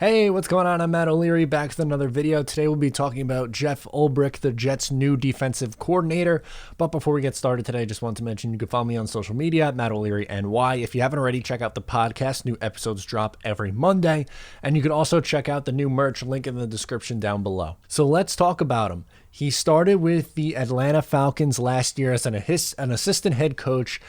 Hey, what's going on? I'm Matt O'Leary, back with another video. Today we'll be talking about Jeff Ulbrich, the Jets' new defensive coordinator. But before we get started today, I just want to mention you can follow me on social media at Matt O'Leary NY. If you haven't already, check out the podcast. New episodes drop every Monday. And you can also check out the new merch, link in the description down below. So let's talk about him. He started with the Atlanta Falcons last year as an assistant head coach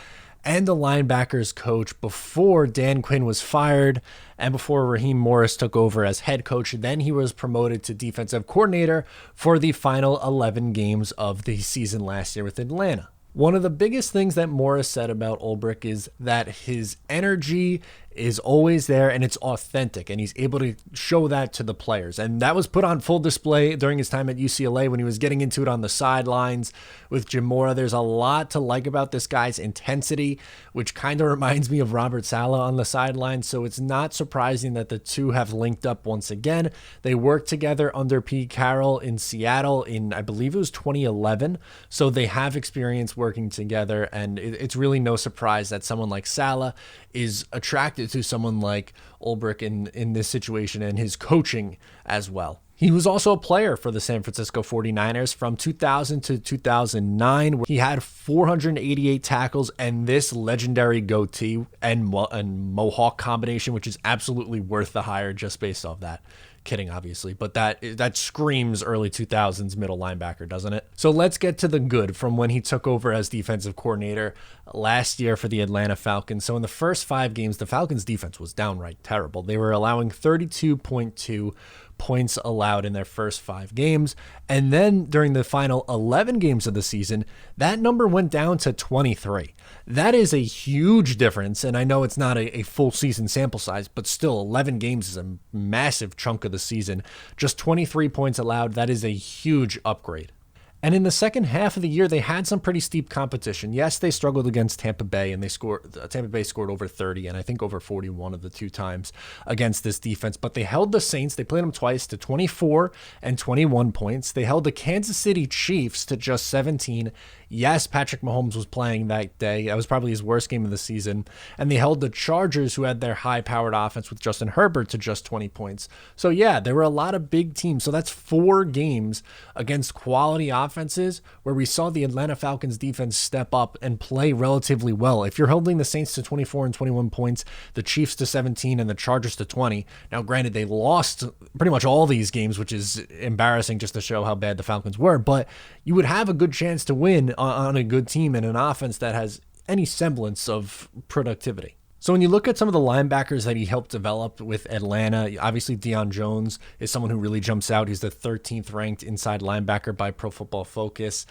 and the linebackers coach before Dan Quinn was fired and before Raheem Morris took over as head coach. Then he was promoted to defensive coordinator for the final 11 games of the season last year with Atlanta. One of the biggest things that Morris said about Ulbrich is that his energy is always there and it's authentic, and he's able to show that to the players. And that was put on full display during his time at UCLA when he was getting into it on the sidelines with Jim Mora. There's a lot to like about this guy's intensity, which kind of reminds me of Robert Saleh on the sidelines. So it's not surprising that the two have linked up once again. They worked together under Pete Carroll in Seattle in, I believe it was 2011. So they have experience working together, and it's really no surprise that someone like Saleh is attracted to someone like Ulbrich in this situation and his coaching as well. He was also a player for the San Francisco 49ers from 2000 to 2009. He had 488 tackles and this legendary goatee and mohawk combination, which is absolutely worth the hire just based off that. Kidding, obviously, but that screams early 2000s middle linebacker, doesn't it? So let's get to the good from when he took over as defensive coordinator last year for the Atlanta Falcons. So in the first 5 games, the Falcons defense was downright terrible. They were allowing 32.2 points allowed in their first 5 games. And then during the final 11 games of the season, that number went down to 23. That is a huge difference. And I know it's not a full season sample size, but still 11 games is a massive chunk of the season. Just 23 points allowed. That is a huge upgrade. And in the second half of the year, they had some pretty steep competition. Yes, they struggled against Tampa Bay, and Tampa Bay scored over 30 and I think over 41 of the 2 times against this defense. But they held the Saints. They played them twice to 24 and 21 points. They held the Kansas City Chiefs to just 17. Yes, Patrick Mahomes was playing that day. That was probably his worst game of the season. And they held the Chargers, who had their high-powered offense with Justin Herbert, to just 20 points. So yeah, there were a lot of big teams. So that's 4 games against quality offenses where we saw the Atlanta Falcons defense step up and play relatively well. If you're holding the Saints to 24 and 21 points, the Chiefs to 17, and the Chargers to 20. Now, granted, they lost pretty much all these games, which is embarrassing just to show how bad the Falcons were, but you would have a good chance to win on a good team and an offense that has any semblance of productivity. So when you look at some of the linebackers that he helped develop with Atlanta, obviously Deion Jones is someone who really jumps out. He's the 13th ranked inside linebacker by Pro Football Focus.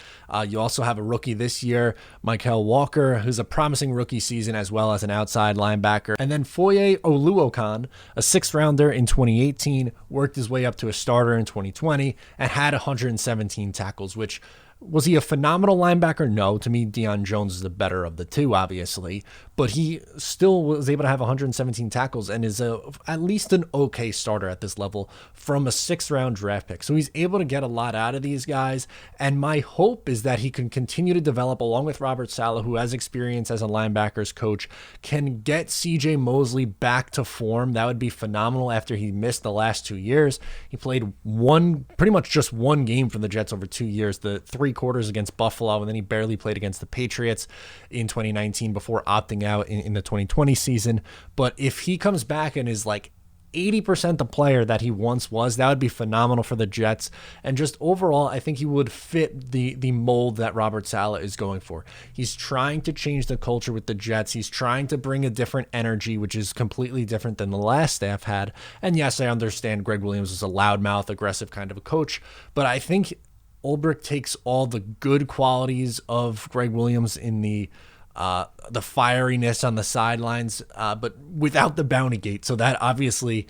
You also have a rookie this year, Michael Walker, who's a promising rookie season as well as an outside linebacker. And then Foye Oluokun, a 6th rounder in 2018, worked his way up to a starter in 2020 and had 117 tackles, which was he a phenomenal linebacker? No. To me, Deion Jones is the better of the two, obviously. But he still was able to have 117 tackles and is at least an okay starter at this level from a 6th-round draft pick. So he's able to get a lot out of these guys. And my hope is that he can continue to develop, along with Robert Saleh, who has experience as a linebackers coach, can get C.J. Mosley back to form. That would be phenomenal after he missed the last 2 years. He played pretty much just one game for the Jets over 2 years, the 3 quarters against Buffalo, and then he barely played against the Patriots in 2019 before opting out in the 2020 season. But if he comes back and is like 80% the player that he once was, that would be phenomenal for the Jets. And just overall, I think he would fit the mold that Robert Saleh is going for. He's trying to change the culture with the Jets. He's trying to bring a different energy, which is completely different than the last staff had. And yes, I understand Greg Williams is a loudmouth, aggressive kind of a coach, but I think Ulbrich takes all the good qualities of Greg Williams in the fieriness on the sidelines, but without the bounty gate. So that obviously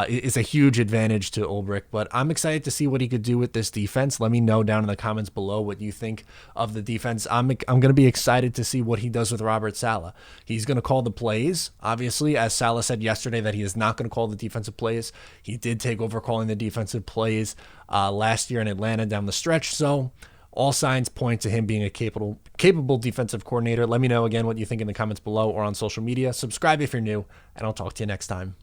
is a huge advantage to Ulbrich. But I'm excited to see what he could do with this defense. Let me know down in the comments below what you think of the defense. I'm going to be excited to see what he does with Robert Saleh. He's going to call the plays, obviously, as Saleh said yesterday that he is not going to call the defensive plays. He did take over calling the defensive plays last year in Atlanta down the stretch. So all signs point to him being a capable defensive coordinator. Let me know again what you think in the comments below or on social media. Subscribe if you're new, and I'll talk to you next time.